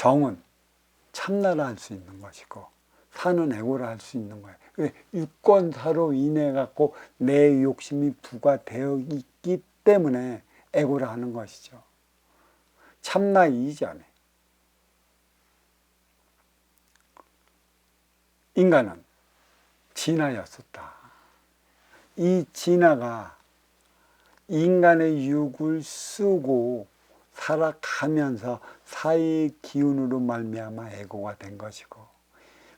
정은 참나라 할 수 있는 것이고 사는 애고라 할 수 있는 거예요. 왜? 유권사로 인해 갖고 내 욕심이 부과되어 있기 때문에 애고라 하는 것이죠. 참나 이전에 인간은 진화였었다. 이 진화가 인간의 육을 쓰고 살아가면서 사회의 기운으로 말미암아 애고가 된 것이고,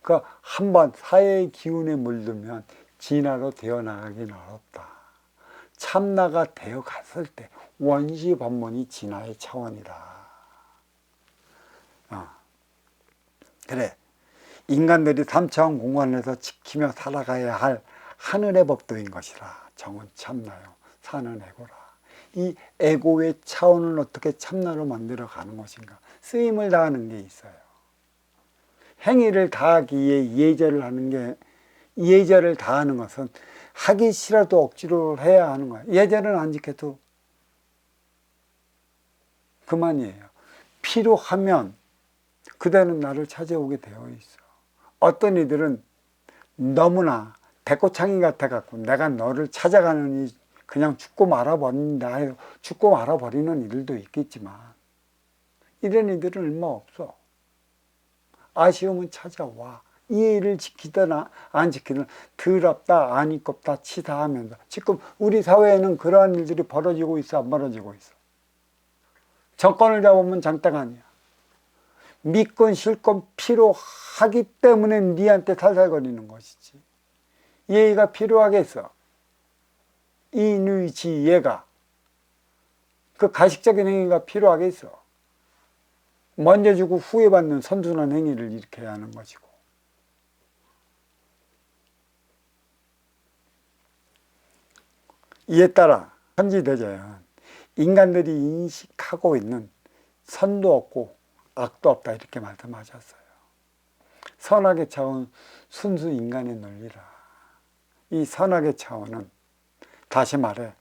그 한번 사회의 기운에 물들면 진화로 되어나가기는 어렵다. 참나가 되어갔을 때 원시법문이 진화의 차원이다. 그래, 인간들이 3차원 공간에서 지키며 살아가야 할 하늘의 법도인 것이라. 정은 참나요, 사는 애고라. 이 애고의 차원을 어떻게 참나로 만들어 가는 것인가? 쓰임을 다하는 게 있어요. 행위를 다하기 위해 예절을 다하는 것은 하기 싫어도 억지로 해야 하는 거예요. 예절은 안 지켜도 그만이에요. 필요하면 그대는 나를 찾아오게 되어 있어. 어떤 이들은 너무나 대꼬창이 같아갖고 내가 너를 찾아가느니 그냥 죽고 말아버린다 해서 죽고 말아버리는 이들도 있겠지만, 이런 이들은 얼마 없어. 아쉬우면 찾아와. 이 일을 지키든 안 지키든 더럽다 아니껍다 치사 하면서 지금 우리 사회에는 그러한 일들이 벌어지고 있어, 안 벌어지고 있어? 정권을 잡으면 장땡 아니야. 믿건 실건 필요하기 때문에 니한테 살살거리는 것이지. 예의가 필요하겠어. 인의지 예가. 그 가식적인 행위가 필요하겠어. 먼저 주고 후회 받는 선순환 행위를 일으켜야 하는 것이고. 이에 따라 천지대자연 인간들이 인식하고 있는 선도 없고 악도 없다 이렇게 말씀하셨어요. 선악의 차원 순수 인간의 논리라. 이 선악의 차원은 다시 말해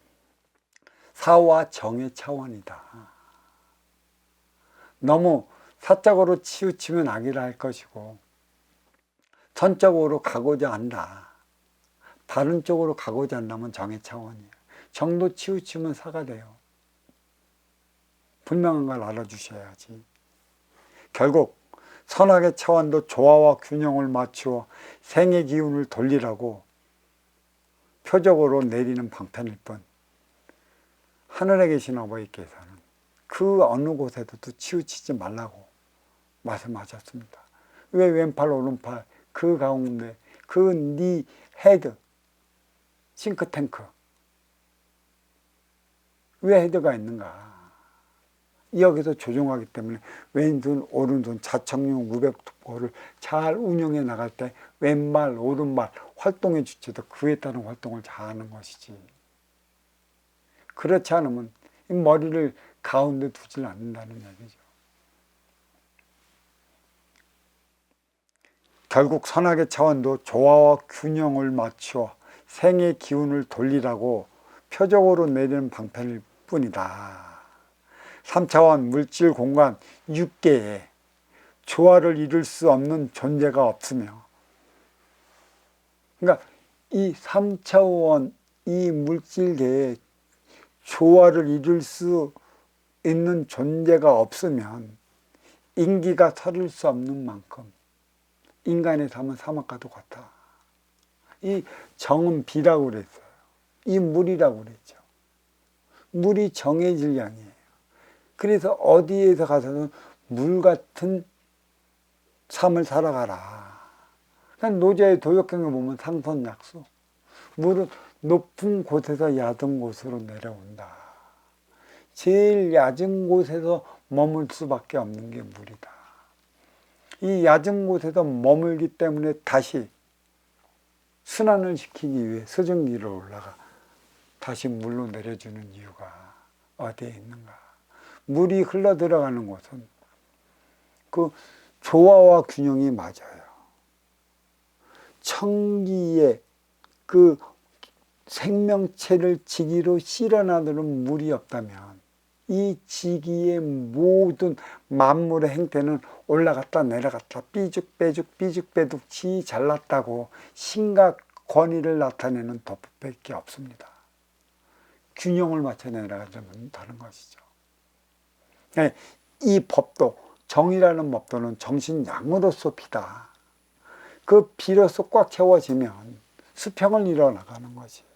사와 정의 차원이다. 너무 사적으로 치우치면 악이라 할 것이고, 선적으로 가고자 한다, 다른 쪽으로 가고자 한다면 정의 차원이에요. 정도 치우치면 사가 돼요. 분명한 걸 알아주셔야지. 결국 선악의 차원도 조화와 균형을 맞추어 생의 기운을 돌리라고 표적으로 내리는 방편일 뿐, 하늘에 계신 어버이께서는 그 어느 곳에도 치우치지 말라고 말씀하셨습니다. 왜 왼팔 오른팔 그 가운데 그 네 헤드 싱크탱크 왜 헤드가 있는가? 여기서 조종하기 때문에 왼손 오른손 자청용 우백투포를 잘 운영해 나갈 때 왼발 오른발 활동의 주체도 그에 따른 활동을 잘하는 것이지. 그렇지 않으면 머리를 가운데 두질 않는다는 얘기죠. 결국 선악의 차원도 조화와 균형을 맞추어 생의 기운을 돌리라고 표적으로 내리는 방편일 뿐이다. 3차원 물질 공간 6개에 조화를 이룰 수 없는 존재가 없으며, 그러니까 이 3차원 이 물질계에 조화를 이룰 수 있는 존재가 없으면 인기가 서릴 수 없는 만큼 인간의 삶은 사막과도 같아. 이 정은 비라고 그랬어요. 이 물이라고 그랬죠. 물이 정의 질량이에요. 그래서 어디에서 가서는 물 같은 삶을 살아가라. 노자의 도역경에 보면 상선약수. 물은 높은 곳에서 얕은 곳으로 내려온다. 제일 얕은 곳에서 머물 수밖에 없는 게 물이다. 이 얕은 곳에서 머물기 때문에 다시 순환을 시키기 위해 수증기로 올라가 다시 물로 내려주는 이유가 어디에 있는가? 물이 흘러 들어가는 곳은 그 조화와 균형이 맞아요. 청기에 그 생명체를 지기로 실어나도록 물이 없다면 이 지기의 모든 만물의 행태는 올라갔다 내려갔다 삐죽빼죽 삐죽빼죽 지 잘났다고 신과 권위를 나타내는 도법밖에 없습니다. 균형을 맞춰 내려가자면 다른 것이죠. 이 법도, 정이라는 법도는 정신양으로서 비다. 그 비로소 꽉 채워지면 수평을 이뤄나가는 것이에요.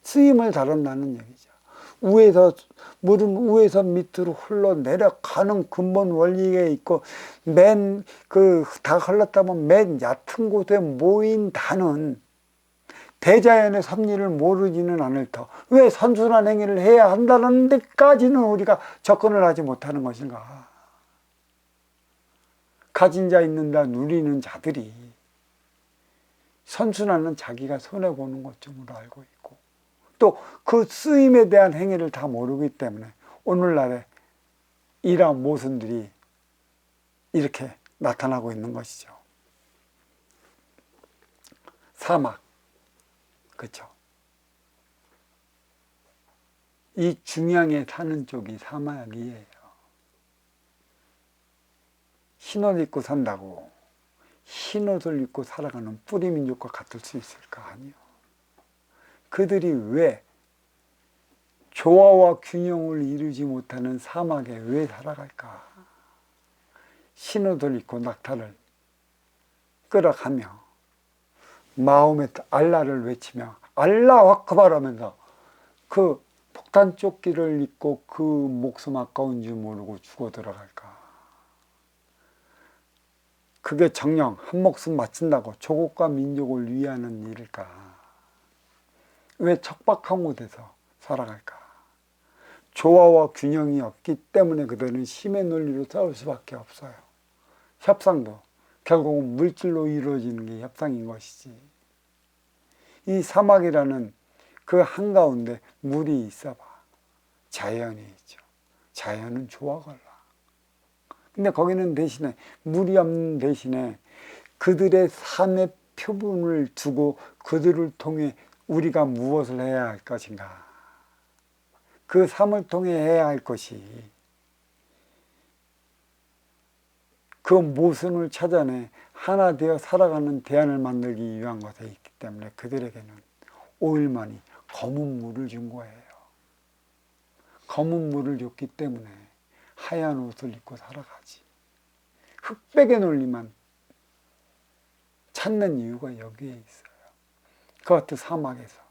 쓰임을 다룬다는 얘기죠. 물은 위에서 밑으로 흘러내려가는 근본 원리에 있고, 다 흘렀다면 맨 얕은 곳에 모인 다는 대자연의 섭리를 모르지는 않을 터, 왜 선순환 행위를 해야 한다는 데까지는 우리가 접근을 하지 못하는 것인가. 가진 자 있는 자 누리는 자들이 선순환은 자기가 손해보는 것쯤으로 알고 있고, 또 그 쓰임에 대한 행위를 다 모르기 때문에 오늘날의 이러한 모순들이 이렇게 나타나고 있는 것이죠. 사막, 그렇죠. 이 중앙에 사는 쪽이 사막이에요. 흰옷 입고 산다고 흰옷을 입고 살아가는 뿌리민족과 같을 수 있을까? 아니요. 그들이 왜 조화와 균형을 이루지 못하는 사막에 왜 살아갈까? 흰옷을 입고 낙타를 끌어가며 마음에 알라를 외치며 알라 아크발 하면서 그 폭탄 조끼를 입고 그 목숨 아까운 줄 모르고 죽어 들어갈까? 그게 정녕 한 목숨 바친다고 조국과 민족을 위하는 일일까? 왜 척박한 곳에서 살아갈까? 조화와 균형이 없기 때문에 그들은 힘의 논리로 싸울 수밖에 없어요. 협상도 결국은 물질로 이루어지는 게 협상인 것이지. 이 사막이라는 그 한가운데 물이 있어봐. 자연이 있죠. 자연은 조화걸라. 근데 거기는 대신에 물이 없는 대신에 그들의 삶의 표본을 두고 그들을 통해 우리가 무엇을 해야 할 것인가. 그 삶을 통해 해야 할 것이 그 모순을 찾아내 하나 되어 살아가는 대안을 만들기 위한 것에 있기 때문에 그들에게는 오일만이 검은 물을 준 거예요. 검은 물을 줬기 때문에 하얀 옷을 입고 살아가지. 흑백의 논리만 찾는 이유가 여기에 있어요. 그것도 사막에서.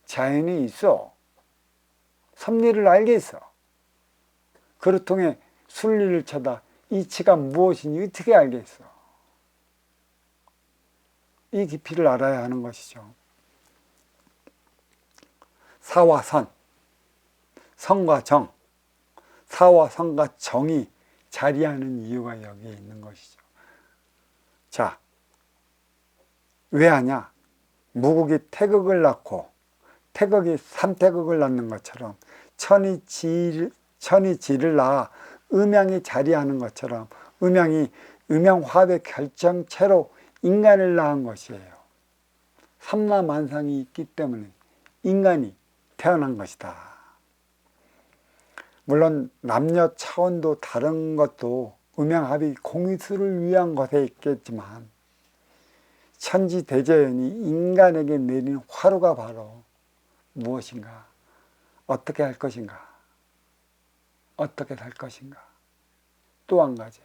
자연이 있어. 섭리를 알겠어. 그를 통해 순리를 찾아 이치가 무엇인지 어떻게 알겠어. 이 깊이를 알아야 하는 것이죠. 사와 선, 선과 정, 사와 선과 정이 자리하는 이유가 여기에 있는 것이죠. 자, 왜 하냐? 무국이 태극을 낳고 태극이 삼태극을 낳는 것처럼 천이 지를 낳아 음양이 자리하는 것처럼 음양이 음양화합의 결정체로 인간을 낳은 것이에요. 삼라만상이 있기 때문에 인간이 태어난 것이다. 물론 남녀 차원도 다른 것도 음양합의 공수를 위한 것에 있겠지만 천지대자연이 인간에게 내린 화루가 바로 무엇인가? 어떻게 할 것인가? 어떻게 살 것인가? 또 한 가지,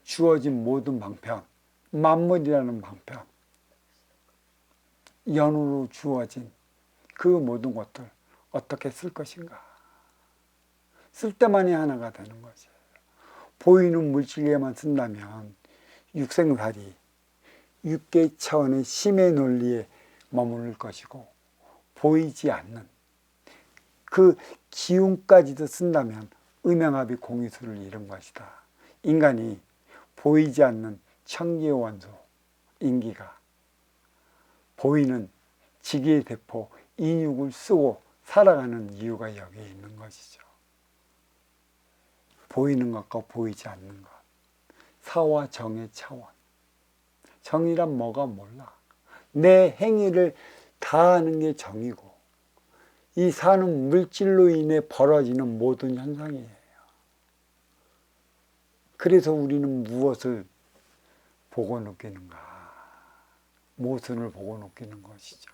주어진 모든 방편, 만물이라는 방편, 연으로 주어진 그 모든 것들 어떻게 쓸 것인가? 쓸 때만이 하나가 되는 거지. 보이는 물질에만 쓴다면 육생살이 육계 차원의 심의 논리에 머무를 것이고, 보이지 않는 그 기운까지도 쓴다면 음양합의 공유수를 이룬 것이다. 인간이 보이지 않는 천기의 원소 인기가 보이는 지기의 대포 인육을 쓰고 살아가는 이유가 여기에 있는 것이죠. 보이는 것과 보이지 않는 것, 사와 정의 차원. 정이란 뭐가 몰라. 내 행위를 다하는 게 정이고 이 사는 물질로 인해 벌어지는 모든 현상이에요. 그래서 우리는 무엇을 보고 느끼는가? 모순을 보고 느끼는 것이죠.